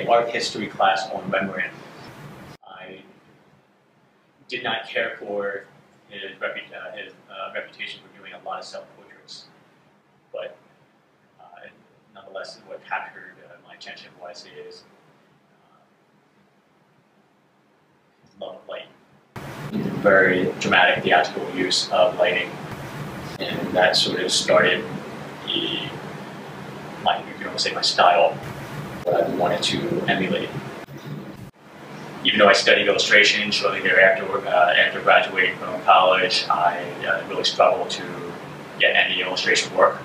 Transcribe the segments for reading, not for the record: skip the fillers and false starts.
art history class on Rembrandt. I did not care for his reputation for doing a lot of self-portraits, but nonetheless, what captured my attention was his love of light. Very dramatic theatrical use of lighting, and that sort of started my style, what I wanted to emulate. Even though I studied illustration shortly thereafter, after graduating from college, I really struggled to get any illustration work.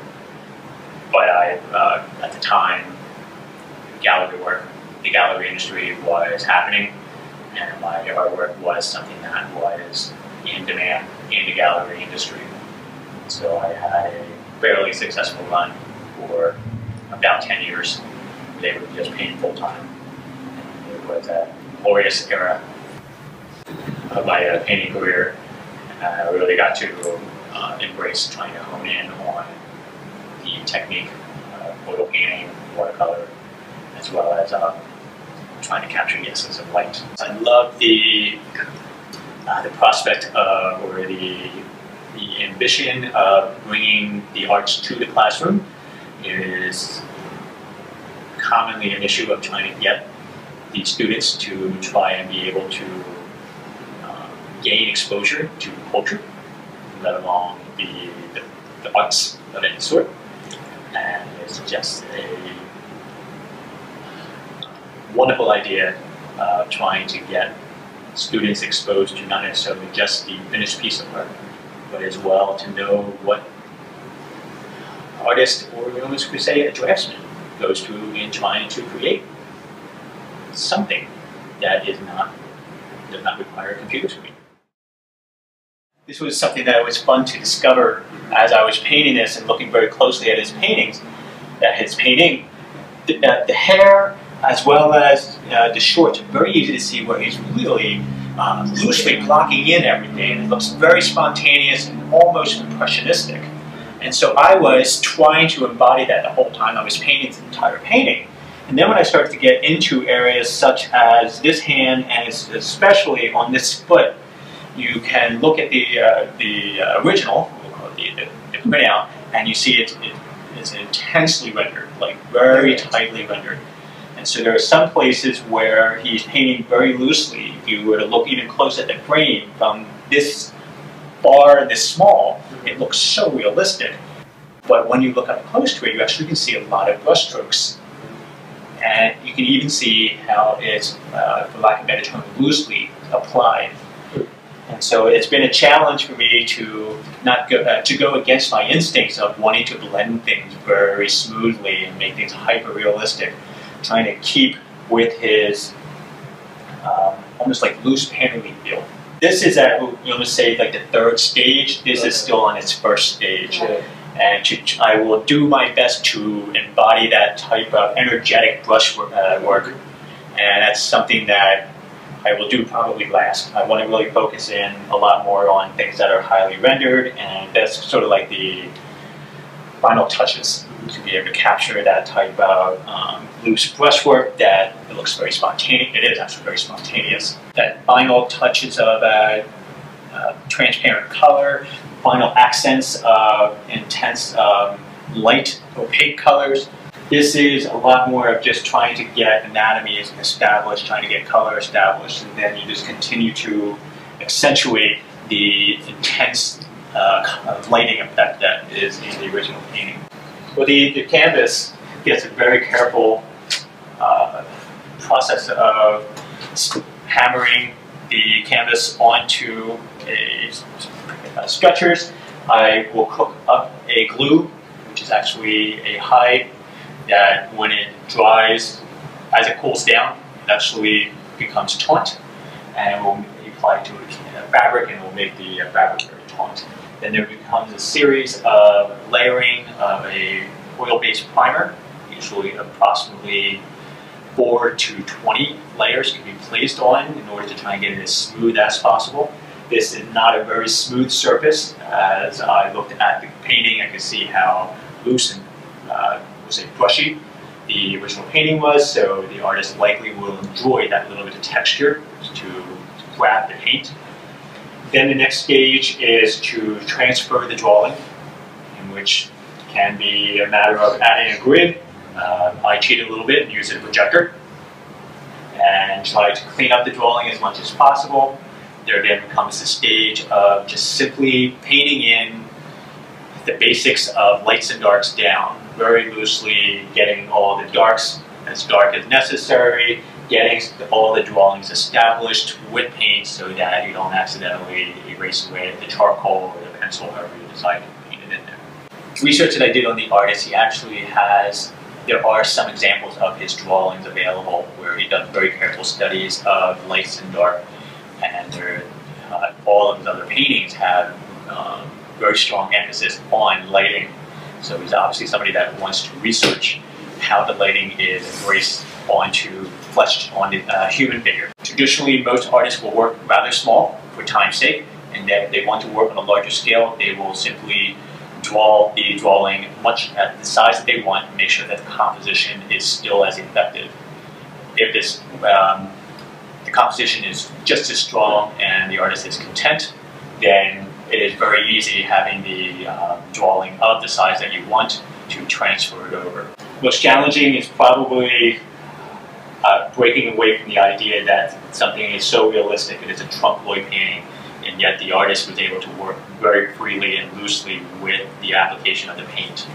But at the time, the gallery industry was happening, and my artwork was something that was in demand in the gallery industry. So I had a fairly successful run for about 10 years. They were just painting full time. It was a glorious era of my painting career. I really got to embrace trying to hone in on the technique of photo painting, watercolor, as well as trying to capture the essence of light. I love the prospect or the ambition of bringing the arts to the classroom. It is commonly an issue of trying to get the students to try and be able to gain exposure to culture, let alone the arts of any sort. And it's just a wonderful idea of trying to get students exposed to not necessarily just the finished piece of work, but as well to know what artist, or we almost could say a draftsman, goes through in trying to create something that does not require a computer screen. This was something that was fun to discover as I was painting this and looking very closely at his paintings. The hair as well as the shorts, very easy to see where he's really loosely blocking in everything. It looks very spontaneous and almost impressionistic. And so I was trying to embody that the whole time I was painting the entire painting. And then when I started to get into areas such as this hand, and especially on this foot, you can look at the original, we'll call it the printout, and you see it's intensely rendered, like very tightly rendered. And so there are some places where he's painting very loosely. If you were to look even close at the frame from this far and this small, it looks so realistic. But when you look up close to it, you actually can see a lot of brush strokes. And you can even see how it's, for lack of a better term, loosely applied. And so it's been a challenge for me to not go against my instincts of wanting to blend things very smoothly and make things hyper-realistic, trying to keep with his almost like loose painterly feel. This is at, we'll almost say, like the third stage. This is still on its first stage. And I will do my best to embody that type of energetic brush work. And that's something that I will do probably last. I want to really focus in a lot more on things that are highly rendered, and that's sort of like the final touches to be able to capture that type of loose brushwork that it looks very spontaneous. It is actually very spontaneous. That final touches of transparent color, final accents of intense light, opaque colors. This is a lot more of just trying to get anatomy established, trying to get color established, and then you just continue to accentuate the intense lighting effect that is in the original painting. Well, the canvas gets a very careful process of hammering the canvas onto stretchers. I will cook up a glue, which is actually a hide that when it dries, as it cools down, it actually becomes taut, and we'll apply it to a fabric, and we'll make the fabric very taut. Then there becomes a series of layering of a oil-based primer, usually approximately 4 to 20 layers can be placed on in order to try and get it as smooth as possible. This is not a very smooth surface. As I looked at the painting, I could see how loose and we'll say brushy the original painting was, so the artist likely will enjoy that little bit of texture to grab the paint. Then the next stage is to transfer the drawing, in which can be a matter of adding a grid. I cheated a little bit and used a projector and try to clean up the drawing as much as possible. There then comes the stage of just simply painting in the basics of lights and darks down, very loosely getting all the darks as dark as necessary, getting all the drawings established with paint so that you don't accidentally erase away the charcoal or the pencil, however you decide to paint it in there. Research that I did on the artist, he actually has, there are some examples of his drawings available where he does very careful studies of lights and dark, and all of his other paintings have very strong emphasis on lighting. So he's obviously somebody that wants to research how the lighting is embraced onto flesh, on the human figure. Traditionally, most artists will work rather small for time's sake, and that if they want to work on a larger scale, they will simply draw the drawing much at the size that they want and make sure that the composition is still as effective. If this, the composition is just as strong and the artist is content, then it is very easy having the drawing of the size that you want to transfer it over. Most challenging is probably breaking away from the idea that something is so realistic it is a Trompe-l'œil painting, and yet the artist was able to work very freely and loosely with the application of the paint.